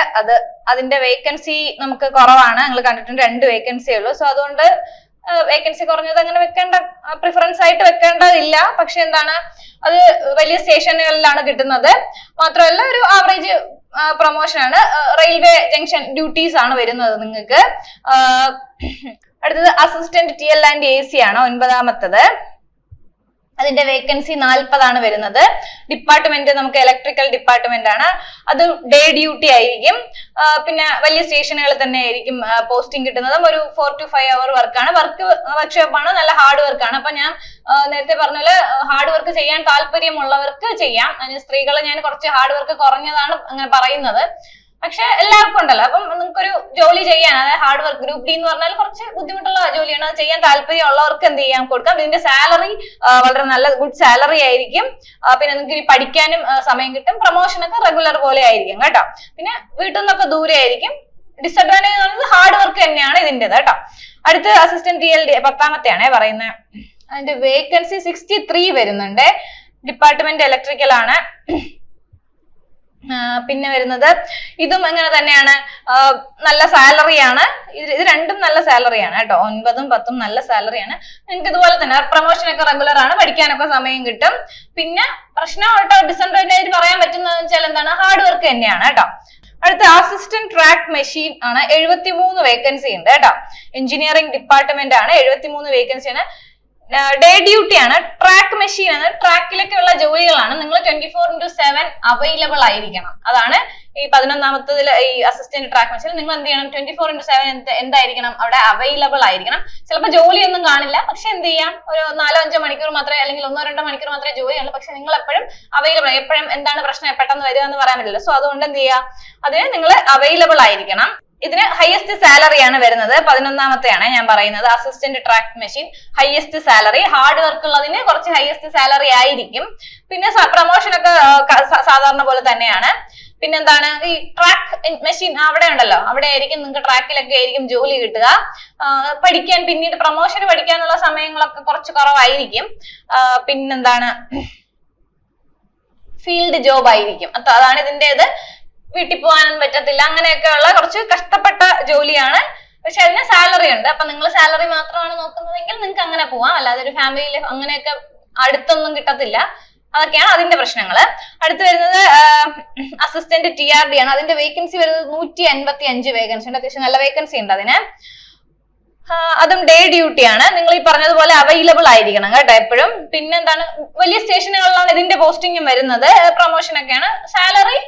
അതിന്റെ വേക്കൻസി നമുക്ക് കുറവാണ്, നിങ്ങൾ കണ്ടിട്ടുണ്ട്, 2 വേക്കൻസി ഉള്ളൂ. സോ അതുകൊണ്ട് വേക്കൻസി കുറഞ്ഞത് അങ്ങനെ പ്രിഫറൻസ് ആയിട്ട് വെക്കേണ്ടതില്ല. പക്ഷെ എന്താണ്, അത് വലിയ സ്റ്റേഷനുകളിലാണ് കിട്ടുന്നത്. മാത്രമല്ല ഒരു ആവറേജ് പ്രൊമോഷൻ ആണ്. റെയിൽവേ ജംഗ്ഷൻ ഡ്യൂട്ടീസ് ആണ് വരുന്നത് നിങ്ങൾക്ക്. അടുത്തത് അസിസ്റ്റന്റ് TL and AC ആണ്, 9ാമത്തത്. അതിന്റെ വേക്കൻസി 40 ആണ് വരുന്നത്. ഡിപ്പാർട്ട്മെന്റ് നമുക്ക് ഇലക്ട്രിക്കൽ ഡിപ്പാർട്ട്മെന്റ് ആണ്. അത് ഡേ ഡ്യൂട്ടി ആയിരിക്കും. പിന്നെ വലിയ സ്റ്റേഷനുകളിൽ തന്നെ ആയിരിക്കും പോസ്റ്റിംഗ് കിട്ടുന്നതും. ഒരു 4 to 5 അവർ വർക്കാണ്. വർക്ക്ഷോപ്പ് ആണ്, നല്ല ഹാർഡ് വർക്കാണ്. അപ്പൊ ഞാൻ നേരത്തെ പറഞ്ഞ പോലെ ഹാർഡ് വർക്ക് ചെയ്യാൻ താല്പര്യമുള്ളവർക്ക് ചെയ്യാം. അതിന് സ്ത്രീകളെ ഞാൻ കുറച്ച് ഹാർഡ് വർക്ക് കുറഞ്ഞതാണ് അങ്ങനെ പറയുന്നത്. പക്ഷെ എല്ലാവർക്കും ഉണ്ടല്ലോ, അപ്പം നിങ്ങൾക്കൊരു ജോലി ചെയ്യാൻ, അതായത് ഹാർഡ് വർക്ക്, ഗ്രൂപ്പ് D എന്ന് പറഞ്ഞാൽ കുറച്ച് ബുദ്ധിമുട്ടുള്ള ജോലിയാണ്. അത് ചെയ്യാൻ താല്പര്യമുള്ളവർക്ക് എന്ത് ചെയ്യാം, കൊടുക്കാം. ഇതിന്റെ സാലറി വളരെ നല്ല ഗുഡ് സാലറി ആയിരിക്കും. പിന്നെ നിങ്ങൾക്ക് പഠിക്കാനും സമയം കിട്ടും. പ്രൊമോഷൻ ഒക്കെ റെഗുലർ പോലെ ആയിരിക്കും കേട്ടോ. പിന്നെ വീട്ടിൽ നിന്നൊക്കെ ദൂരെ ആയിരിക്കും. ഡിസഡ്വാൻറ്റേജ് എന്ന് പറയുന്നത് ഹാർഡ് വർക്ക് തന്നെയാണ് ഇതിൻ്റെത് കേട്ടോ. അടുത്ത് അസിസ്റ്റന്റ് TLD 10ാമത്തെയാണേ പറയുന്നത്. അതിന്റെ വേക്കൻസി 63 വരുന്നുണ്ട്. ഡിപ്പാർട്ട്മെന്റ് ഇലക്ട്രിക്കൽ ആണ്. പിന്നെ വരുന്നത് ഇതും അങ്ങനെ തന്നെയാണ്, നല്ല സാലറിയാണ്. ഇത് രണ്ടും നല്ല സാലറിയാണ് കേട്ടോ. 9ഉം 10ഉം നല്ല സാലറിയാണ്. നിങ്ങൾക്ക് ഇതുപോലെ തന്നെ പ്രൊമോഷൻ ഒക്കെ റെഗുലർ ആണ്, പഠിക്കാനൊക്കെ സമയം കിട്ടും. പിന്നെ പ്രശ്നമായിട്ടോ ഡിസഡ്വാൻറ്റേജ് പറയാൻ പറ്റുന്നതെന്ന് വെച്ചാൽ എന്താണ്, ഹാർഡ് വർക്ക് തന്നെയാണ് കേട്ടോ. അടുത്ത അസിസ്റ്റന്റ് ട്രാക്ക് മെഷീൻ ആണ്. 73 വേക്കൻസി ഉണ്ട് കേട്ടോ. എഞ്ചിനീയറിംഗ് ഡിപ്പാർട്ട്മെന്റ് ആണ്. 73 വേക്കൻസി ആണ്. ഡേ ഡ്യൂട്ടി ആണ്. ട്രാക്ക് മെഷീൻ ആണ്, ട്രാക്കിലൊക്കെയുള്ള ജോലികളാണ്. നിങ്ങൾ 24/7 അവൈലബിൾ ആയിരിക്കണം. അതാണ് ഈ 11ാമത്തതിൽ ഈ അസിസ്റ്റന്റ് ട്രാക്ക് മെഷീൻ. നിങ്ങൾ എന്ത് ചെയ്യണം, 24/7 എന്തായിരിക്കണം, അവിടെ അവൈലബിൾ ആയിരിക്കണം. ചിലപ്പോൾ ജോലിയൊന്നും കാണില്ല, പക്ഷെ എന്ത് ചെയ്യാം, ഒരു 4-5 മണിക്കൂർ മാത്രമേ, അല്ലെങ്കിൽ 1-2 മണിക്കൂർ മാത്രമേ ജോലിയുള്ളൂ. പക്ഷെ നിങ്ങൾ എപ്പോഴും അവൈലബിൾ, എപ്പോഴും എന്താണ് പ്രശ്നം, പെട്ടെന്ന് വരിക എന്ന് പറയാൻ പറ്റില്ല. സോ അതുകൊണ്ട് എന്ത് ചെയ്യുക, അതിന് നിങ്ങൾ അവൈലബിൾ ആയിരിക്കണം. ഇതിന് ഹയസ്റ്റ് സാലറി ആണ് വരുന്നത്. 11ാമത്തെയാണ് ഞാൻ പറയുന്നത്. Assistant track machine highest salary. Hard work ഉള്ളതിന് കുറച്ച് ഹയസ്റ്റ് സാലറി ആയിരിക്കും. പിന്നെ പ്രൊമോഷൻ ഒക്കെ സാധാരണ പോലെ തന്നെയാണ്. പിന്നെന്താണ്, ഈ ട്രാക്ക് മെഷീൻ അവിടെ ഉണ്ടല്ലോ, അവിടെ ആയിരിക്കും നിങ്ങൾക്ക് ട്രാക്കിലൊക്കെ ആയിരിക്കും ജോലി കിട്ടുക. പഠിക്കാൻ, പിന്നീട് പ്രൊമോഷൻ പഠിക്കാനുള്ള സമയങ്ങളൊക്കെ കുറച്ച് കുറവായിരിക്കും. പിന്നെന്താണ്, ഫീൽഡ് ജോബ് ആയിരിക്കും. അതാണ് ഇതിൻ്റെത്. വീട്ടിൽ പോകാനും പറ്റത്തില്ല, അങ്ങനെയൊക്കെയുള്ള കുറച്ച് കഷ്ടപ്പെട്ട ജോലിയാണ്. പക്ഷെ അതിന് സാലറി ഉണ്ട്. അപ്പൊ നിങ്ങൾ സാലറി മാത്രമാണ് നോക്കുന്നതെങ്കിൽ നിങ്ങൾക്ക് അങ്ങനെ പോവാം. അല്ലാതെ ഒരു ഫാമിലിയിൽ അങ്ങനെയൊക്കെ അടുത്തൊന്നും കിട്ടത്തില്ല. അതൊക്കെയാണ് അതിന്റെ പ്രശ്നങ്ങള്. അടുത്ത് വരുന്നത് അസിസ്റ്റന്റ് TRD ആണ്. അതിന്റെ വേക്കൻസി വരുന്നത് 155 വേക്കൻസി ഉണ്ട്. അത്യാവശ്യം നല്ല വേക്കൻസി ഉണ്ട് അതിന്. അതും ഡേ ഡ്യൂട്ടി ആണ്. നിങ്ങൾ ഈ പറഞ്ഞതുപോലെ അവൈലബിൾ ആയിരിക്കണം കേട്ടോ എപ്പോഴും. പിന്നെന്താണ്, വലിയ സ്റ്റേഷനുകളിലാണ് ഇതിന്റെ പോസ്റ്റിംഗും വരുന്നത്. പ്രൊമോഷൻ ഒക്കെയാണ്. സാലറി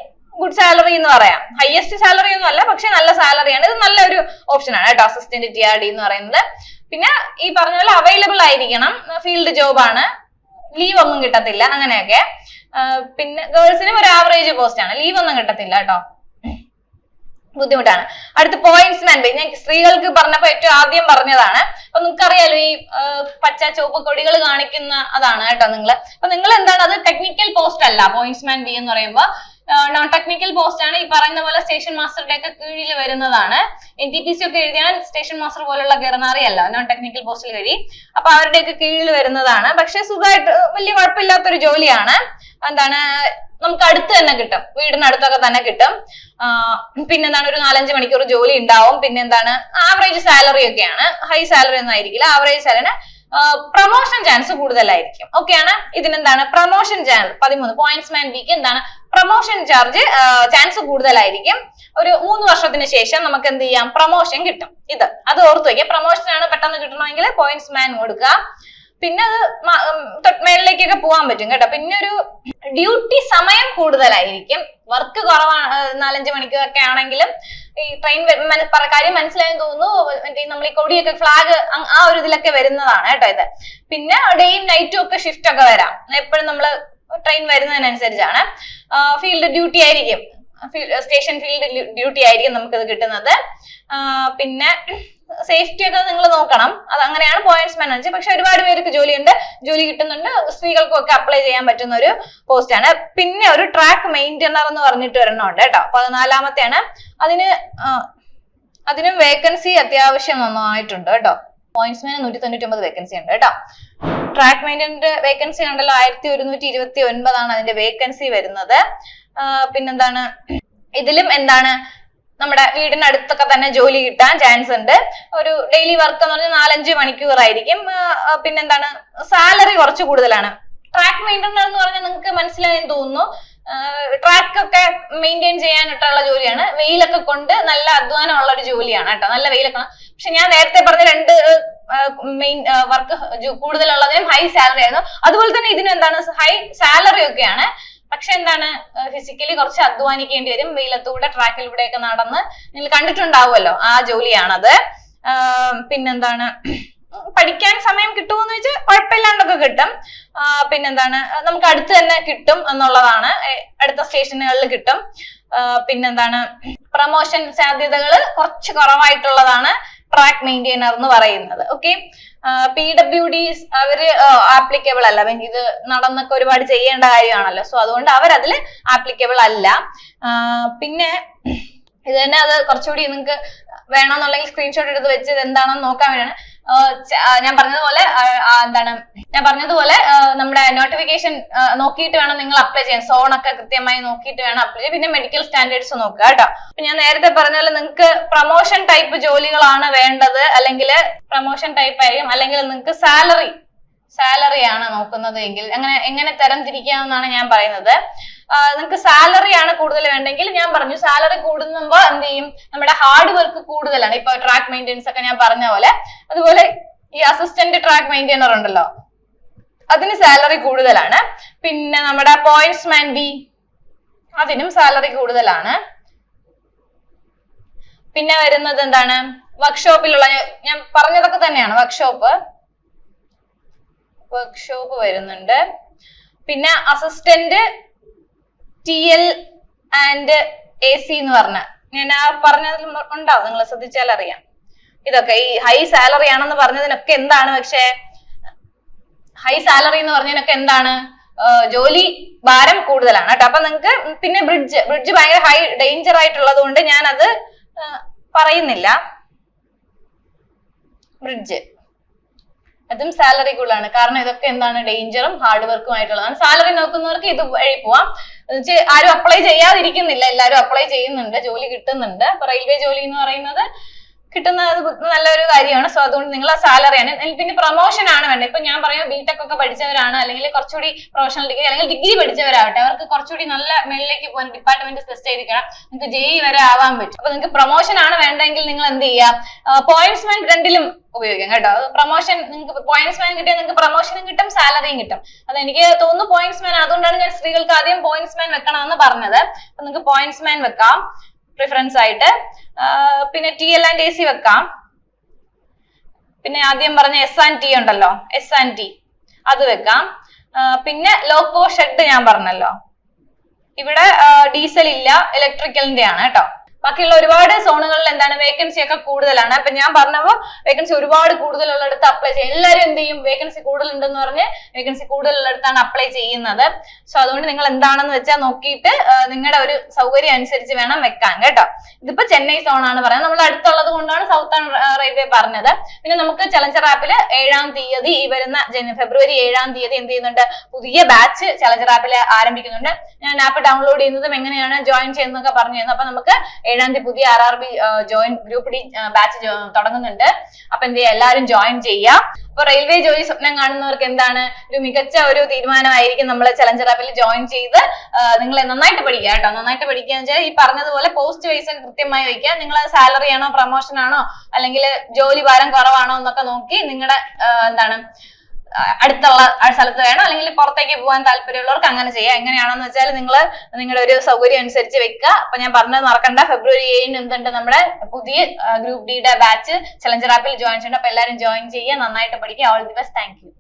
ഗുഡ് സാലറി എന്ന് പറയാം. ഹയസ്റ്റ് സാലറി ഒന്നും അല്ല, പക്ഷെ നല്ല സാലറിയാണ്. ഇത് നല്ലൊരു ഓപ്ഷൻ ആണ് കേട്ടോ അസിസ്റ്റന്റ് TRD എന്ന് പറയുന്നത്. പിന്നെ ഈ പറഞ്ഞ പോലെ അവൈലബിൾ ആയിരിക്കണം. ഫീൽഡ് ജോബ് ആണ്. ലീവ് ഒന്നും കിട്ടത്തില്ല അങ്ങനെയൊക്കെ. പിന്നെ ഗേൾസിനും ഒരു ആവറേജ് പോസ്റ്റ് ആണ്. ലീവ് ഒന്നും കിട്ടത്തില്ല കേട്ടോ, ബുദ്ധിമുട്ടാണ്. അടുത്ത് പോയിന്റ്സ്മാൻ ബേസ്. ഞാൻ സ്ത്രീകൾക്ക് പറഞ്ഞപ്പോ ഏറ്റവും ആദ്യം പറഞ്ഞതാണ്. അപ്പൊ നിങ്ങൾക്കറിയാലോ ഈ പച്ച ചുവപ്പ് കൊടികൾ കാണിക്കുന്ന അതാണ് കേട്ടോ നിങ്ങള്. അപ്പൊ നിങ്ങൾ എന്താണ്, അത് ടെക്നിക്കൽ പോസ്റ്റ് അല്ല. പോയിന്റ്സ്മാൻ ബി എന്ന് പറയുമ്പോൾ നോൺ ടെക്നിക്കൽ പോസ്റ്റ് ആണ്. ഈ പറയുന്ന പോലെ സ്റ്റേഷൻ മാസ്റ്ററുടെ ഒക്കെ കീഴിൽ വരുന്നതാണ്. NTPC ഒക്കെ എഴുതിയാൽ സ്റ്റേഷൻ മാസ്റ്റർ പോലുള്ള ഗവർണറി അല്ല, നോൺ ടെക്നിക്കൽ പോസ്റ്റിൽ കഴിയും. അപ്പൊ അവരുടെയൊക്കെ കീഴിൽ വരുന്നതാണ്. പക്ഷെ സുഖമായിട്ട് വലിയ കുഴപ്പമില്ലാത്തൊരു ജോലിയാണ്. എന്താണ്, നമുക്ക് അടുത്ത് തന്നെ കിട്ടും, വീടിനടുത്തൊക്കെ തന്നെ കിട്ടും. പിന്നെന്താണ്, ഒരു 4-5 മണിക്കൂർ ജോലി ഉണ്ടാവും. പിന്നെന്താണ്, ആവറേജ് സാലറി ഒക്കെയാണ്. ഹൈ സാലറി ഒന്നും ആയിരിക്കില്ല, ആവറേജ് സാലറി. പ്രൊമോഷൻ ചാൻസ് കൂടുതലായിരിക്കും. ഓക്കെയാണ്. ഇതിനെന്താണ്, പ്രൊമോഷൻ ചാൻസ് 13 പോയിന്റ്സ്മാൻ ബിക്ക് എന്താണ്, പ്രൊമോഷൻ ചാൻസ് കൂടുതലായിരിക്കും. ഒരു 3 വർഷത്തിന് ശേഷം നമുക്ക് എന്ത് ചെയ്യാം, പ്രൊമോഷൻ കിട്ടും. അത് ഓർത്തു വയ്ക്കുക. പ്രൊമോഷൻ ആണ് പെട്ടെന്ന് കിട്ടണമെങ്കിൽ പോയിന്റ്സ്മാൻ കൊടുക്കുക. പിന്നെ അത് മേളിലേക്കൊക്കെ പോകാൻ പറ്റും കേട്ടോ. പിന്നെ ഒരു ഡ്യൂട്ടി സമയം കൂടുതലായിരിക്കും. വർക്ക് കുറവാണ്, 4-5 മണിക്കൂറൊക്കെ ആണെങ്കിലും ഈ ട്രെയിൻ കാര്യം മനസ്സിലായെന്ന് തോന്നുന്നു. മറ്റേ നമ്മൾ ഈ കൊടിയൊക്കെ ഫ്ലാഗ് ആ ഒരു ഇതിലൊക്കെ വരുന്നതാണ് കേട്ടോ ഇത്. പിന്നെ ഡേയും നൈറ്റും ഒക്കെ ഷിഫ്റ്റ് ഒക്കെ വരാം. എപ്പോഴും നമ്മൾ ട്രെയിൻ വരുന്നതിനനുസരിച്ചാണ്. ഫീൽഡ് ഡ്യൂട്ടി ആയിരിക്കും, സ്റ്റേഷൻ ഫീൽഡ് ഡ്യൂട്ടി ആയിരിക്കും നമുക്കിത് കിട്ടുന്നത്. പിന്നെ സേഫ്റ്റി ഒക്കെ നിങ്ങൾ നോക്കണം. അത് അങ്ങനെയാണ് പോയിന്റ്സ്മാൻ എന്ന് വെച്ചാൽ. പക്ഷെ ഒരുപാട് പേർക്ക് ജോലിയുണ്ട്, ജോലി കിട്ടുന്നുണ്ട്. സ്ത്രീകൾക്കും ഒക്കെ അപ്ലൈ ചെയ്യാൻ പറ്റുന്ന ഒരു പോസ്റ്റ് ആണ്. പിന്നെ ഒരു ട്രാക്ക് മെയിൻറ്റനർ എന്ന് പറഞ്ഞിട്ട് ഒരെണ്ണമുണ്ട് കേട്ടോ, 14-ാമത്തെയാണ്. അതിനും വേക്കൻസി അത്യാവശ്യം നന്നായിട്ടുണ്ട് കേട്ടോ. പോയിന്റ്സ്മാൻ 199 വേക്കൻസി ഉണ്ട് കേട്ടോ. ട്രാക്ക് മെയിൻറ്റനറിന്റെ വേക്കൻസി ഉണ്ടല്ലോ 1129 ആണ് അതിന്റെ വേക്കൻസി വരുന്നത്. പിന്നെന്താണ്, ഇതിലും എന്താണ്, നമ്മുടെ വീടിനടുത്തൊക്കെ തന്നെ ജോലി കിട്ടാൻ ചാൻസ് ഉണ്ട്. ഒരു ഡെയിലി വർക്ക് എന്ന് പറഞ്ഞാൽ 4-5 മണിക്കൂർ ആയിരിക്കും. പിന്നെന്താണ്, സാലറി കുറച്ച് കൂടുതലാണ്. ട്രാക്ക് മെയിൻറ്റനർ എന്ന് പറഞ്ഞാൽ നിങ്ങൾക്ക് മനസ്സിലായെന്ന് തോന്നുന്നു. ട്രാക്ക് ഒക്കെ മെയിൻറ്റെയിൻ ചെയ്യാനായിട്ടുള്ള ജോലിയാണ്. വെയിലൊക്കെ കൊണ്ട് നല്ല അധ്വാനമുള്ള ഒരു ജോലിയാണ് കേട്ടോ, നല്ല വെയിലൊക്കെ. പക്ഷെ ഞാൻ നേരത്തെ പറഞ്ഞ 2 മെയിൻ വർക്ക് കൂടുതലുള്ളതിനും ഹൈ സാലറി ആയിരുന്നു. അതുപോലെ തന്നെ ഇതിനും എന്താണ്, ഹൈ സാലറി ഒക്കെയാണ്. പക്ഷെ എന്താണ്, ഫിസിക്കലി കുറച്ച് അധ്വാനിക്കേണ്ടി വരും. വെയിലത്തൂടെ ട്രാക്കിലൂടെയൊക്കെ നടന്ന് നിങ്ങൾ കണ്ടിട്ടുണ്ടാവുമല്ലോ, ആ ജോലിയാണത്. പിന്നെന്താണ്, പഠിക്കാൻ സമയം കിട്ടുമെന്ന് വെച്ചാൽ കുഴപ്പമില്ലാണ്ടൊക്കെ കിട്ടും. പിന്നെന്താണ്, നമുക്ക് അടുത്ത് തന്നെ കിട്ടും എന്നുള്ളതാണ്. അടുത്ത സ്റ്റേഷനുകളിൽ കിട്ടും. പിന്നെന്താണ്, പ്രൊമോഷൻ സാധ്യതകൾ കുറച്ച് കുറവായിട്ടുള്ളതാണ് ട്രാക്ക് മെയിൻറ്റെയിനർ എന്ന് പറയുന്നത്. ഓക്കെ. PWD അവര് ആപ്ലിക്കബിൾ അല്ല. ഇത് നടന്നൊക്കെ ഒരുപാട് ചെയ്യേണ്ട കാര്യമാണല്ലോ. സോ അതുകൊണ്ട് അവരതിൽ ആപ്ലിക്കബിൾ അല്ല. പിന്നെ ഇത് തന്നെ, അത് കുറച്ചുകൂടി നിങ്ങൾക്ക് വേണമെന്നുണ്ടെങ്കിൽ സ്ക്രീൻഷോട്ട് എടുത്ത് വെച്ച് ഇത് എന്താണെന്ന് നോക്കാൻ വേണ്ടിയാണ്. ഞാൻ പറഞ്ഞതുപോലെ നമ്മുടെ നോട്ടിഫിക്കേഷൻ നോക്കിയിട്ട് വേണം നിങ്ങൾ അപ്ലൈ ചെയ്യാൻ. സോണൊക്കെ കൃത്യമായി നോക്കിയിട്ട് വേണം അപ്ലൈ ചെയ്യാൻ. പിന്നെ മെഡിക്കൽ സ്റ്റാൻഡേർഡ്സ് നോക്കുക കേട്ടോ. അപ്പൊ ഞാൻ നേരത്തെ പറഞ്ഞ പോലെ നിങ്ങൾക്ക് പ്രൊമോഷൻ ടൈപ്പ് ജോലികളാണ് വേണ്ടത്, അല്ലെങ്കിൽ പ്രൊമോഷൻ ടൈപ്പ് ആയിരിക്കും. അല്ലെങ്കിൽ നിങ്ങൾക്ക് സാലറി ആണ് നോക്കുന്നത് എങ്കിൽ എങ്ങനെ തരംതിരിക്കാമെന്നാണ് ഞാൻ പറയുന്നത്. നിങ്ങൾക്ക് സാലറി ആണ് കൂടുതൽ വേണ്ടെങ്കിൽ ഞാൻ പറഞ്ഞു, സാലറി കൂടുമ്പോ എന്ത് ചെയ്യും, നമ്മുടെ ഹാർഡ് വർക്ക് കൂടുതലാണ്. ഇപ്പൊ ട്രാക്ക് മെയിൻറ്റെനൻസ് ഒക്കെ ഞാൻ പറഞ്ഞ പോലെ. അതുപോലെ ഈ അസിസ്റ്റന്റ് ട്രാക്ക് മെയിൻറ്റെയിനർ ഉണ്ടല്ലോ, അതിന് സാലറി കൂടുതലാണ്. പിന്നെ നമ്മുടെ പോയിന്റ്സ്മാൻ ബി, അതിനും സാലറി കൂടുതലാണ്. പിന്നെ വരുന്നത് എന്താണ്, വർക്ക്ഷോപ്പിലുള്ള, ഞാൻ പറഞ്ഞതൊക്കെ തന്നെയാണ്. വർക്ക്ഷോപ്പ് വരുന്നുണ്ട്. പിന്നെ അസിസ്റ്റന്റ് TL ആൻഡ് AC എന്ന് പറഞ്ഞ, ഞാൻ ആ പറഞ്ഞതിൽ ഉണ്ടാവും, നിങ്ങൾ ശ്രദ്ധിച്ചാൽ അറിയാം. ഇതൊക്കെ ഈ ഹൈ സാലറി ആണെന്ന് പറഞ്ഞതിനൊക്കെ എന്താണ്, പക്ഷെ ഹൈ സാലറി എന്ന് പറഞ്ഞതിനൊക്കെ എന്താണ്, ജോലി ഭാരം കൂടുതലാണ് കേട്ടോ. അപ്പൊ നിങ്ങൾക്ക് പിന്നെ ബ്രിഡ്ജ് ഭയങ്കര ഹൈ ഡേഞ്ചർ ആയിട്ടുള്ളത് കൊണ്ട് ഞാൻ അത് പറയുന്നില്ല. ബ്രിഡ്ജ് അതും സാലറി കൂടുതലാണ്. കാരണം ഇതൊക്കെ എന്താണ്, ഡേഞ്ചറും ഹാർഡ് വർക്കും ആയിട്ടുള്ളതാണ്. സാലറി നോക്കുന്നവർക്ക് ഇത് വഴി പോവാം. ആരും അപ്ലൈ ചെയ്യാതിരിക്കുന്നില്ല, എല്ലാവരും അപ്ലൈ ചെയ്യുന്നുണ്ട്, ജോലി കിട്ടുന്നുണ്ട്. അപ്പൊ റെയിൽവേ ജോലി എന്ന് പറയുന്നത് കിട്ടുന്നത് നല്ലൊരു കാര്യമാണ്. സോ അതുകൊണ്ട് നിങ്ങൾ ആ സാലറിയാണ്. പിന്നെ പ്രൊമോഷൻ ആണ് വേണ്ടത്. ഇപ്പൊ ഞാൻ പറയാം ബിടെക് ഒക്കെ പഠിച്ചവരാണ്, അല്ലെങ്കിൽ കുറച്ചുകൂടി പ്രൊഫഷണൽ ഡിഗ്രി അല്ലെങ്കിൽ ഡിഗ്രി പഠിച്ചവരാവട്ടെ, അവർക്ക് കുറച്ചുകൂടി നല്ല മേളിലേക്ക് പോകാൻ ഡിപ്പാർട്ട്മെന്റ് ടെസ്റ്റ് ചെയ്തിരിക്കണം, നിങ്ങൾക്ക് ജെഇ വരെ ആവാൻ പറ്റും. അപ്പൊ നിങ്ങൾക്ക് പ്രൊമോഷൻ ആണ് വേണ്ടെങ്കിൽ നിങ്ങൾ എന്ത് ചെയ്യാം, പോയിന്റ്സ് മാൻ രണ്ടിലും ഉപയോഗിക്കാം കേട്ടോ. പ്രൊമോഷൻ നിങ്ങൾക്ക് പോയിന്റ്സ് മാൻ കിട്ടിയാൽ നിങ്ങൾക്ക് പ്രൊമോഷനും കിട്ടും, സാലറിയും കിട്ടും. അത് എനിക്ക് തോന്നുന്നു പോയിന്റ്സ് മാൻ, അതുകൊണ്ടാണ് ഞാൻ സ്ത്രീകൾക്ക് ആദ്യം പോയിന്റ്സ് മാൻ വെക്കണമെന്ന് പറഞ്ഞത്. അപ്പൊ നിങ്ങൾക്ക് പോയിന്റ്സ് മാൻ വെക്കാം പ്രിഫറൻസ് ആയിട്ട്. പിന്നെ TL&AC വെക്കാം. പിന്നെ ആദ്യം പറഞ്ഞ S&T ഉണ്ടല്ലോ, S&T അത് വെക്കാം. പിന്നെ ലോക്കോ ഷെഡ് ഞാൻ പറഞ്ഞല്ലോ, ഇവിടെ ഡീസൽ ഇല്ല, ഇലക്ട്രിക്കലിന്റെ ആണ് കേട്ടോ. ബാക്കിയുള്ള ഒരുപാട് സോണുകളിൽ എന്താണ് വേക്കൻസി ഒക്കെ കൂടുതലാണ്. അപ്പൊ ഞാൻ പറഞ്ഞപ്പോ വേക്കൻസി ഒരുപാട് കൂടുതലുള്ളിടത്ത് അപ്ലൈ ചെയ്യും. എല്ലാവരും എന്ത് ചെയ്യും, വേക്കൻസി കൂടുതലുണ്ടെന്ന് പറഞ്ഞ് വേക്കൻസി കൂടുതലുള്ളിടത്താണ് അപ്ലൈ ചെയ്യുന്നത്. സോ അതുകൊണ്ട് നിങ്ങൾ എന്താണെന്ന് വെച്ചാൽ നോക്കിയിട്ട് നിങ്ങളുടെ ഒരു സൗകര്യം അനുസരിച്ച് വേണം വെക്കാൻ കേട്ടോ. ഇതിപ്പോ ചെന്നൈ സോൺ ആണ് പറയുന്നത്, നമ്മൾ അടുത്തുള്ളത് കൊണ്ടാണ് സൗത്തേൺ റെയിൽവേ പറഞ്ഞത്. പിന്നെ നമുക്ക് ചലഞ്ചർ ആപ്പിൽ 7-ാം തീയതി, ഈ വരുന്ന ഫെബ്രുവരി 7-ാം തീയതി എന്ത് ചെയ്യുന്നുണ്ട്, പുതിയ ബാച്ച് ചലഞ്ചർ ആപ്പിൽ ആരംഭിക്കുന്നുണ്ട്. ഞാൻ ആപ്പ് ഡൗൺലോഡ് ചെയ്യുന്നതും എങ്ങനെയാണ് ജോയിൻ ചെയ്യുന്നതൊക്കെ പറഞ്ഞു തരുന്നു. അപ്പൊ നമുക്ക് 7-ാം തീയതി പുതിയ RRB join group D batch തുടങ്ങുന്നുണ്ട്. അപ്പൊ എന്ത് ചെയ്യുക, എല്ലാവരും ജോയിൻ ചെയ്യുക. അപ്പൊ റെയിൽവേ ജോലി സ്വപ്നം കാണുന്നവർക്ക് എന്താണ് ഒരു മികച്ച ഒരു തീരുമാനമായിരിക്കും നമ്മൾ ചലഞ്ചർ ആപ്പിൽ ജോയിൻ ചെയ്ത് നിങ്ങൾ നന്നായിട്ട് പഠിക്കുക കേട്ടോ. നന്നായിട്ട് പഠിക്കുക എന്ന് വെച്ചാൽ ഈ പറഞ്ഞതുപോലെ പോസ്റ്റ് വൈസ് ഒക്കെ കൃത്യമായി വയ്ക്കുക. നിങ്ങൾ സാലറി ആണോ, പ്രൊമോഷൻ ആണോ, അല്ലെങ്കിൽ ജോലി ഭാരം കുറവാണോ എന്നൊക്കെ നോക്കി നിങ്ങളുടെ എന്താണ് അടുത്തുള്ള സ്ഥലത്ത് വേണം, അല്ലെങ്കിൽ പുറത്തേക്ക് പോകാൻ താല്പര്യമുള്ളവർക്ക് അങ്ങനെ ചെയ്യാം. എങ്ങനെയാണെന്ന് വെച്ചാൽ നിങ്ങൾ നിങ്ങളുടെ ഒരു സൗകര്യം അനുസരിച്ച് വെക്കുക. അപ്പൊ ഞാൻ പറഞ്ഞത് മറക്കണ്ട, ഫെബ്രുവരി 7-ന് എന്തുണ്ട്, നമ്മുടെ പുതിയ ഗ്രൂപ്പ് ഡിയുടെ ബാച്ച് ചലഞ്ചർ ആപ്പിൽ ജോയിൻ ചെയ്യണം. അപ്പൊ എല്ലാവരും ജോയിൻ ചെയ്യുക, നന്നായിട്ട് പഠിക്കുക. All the best. Thank you.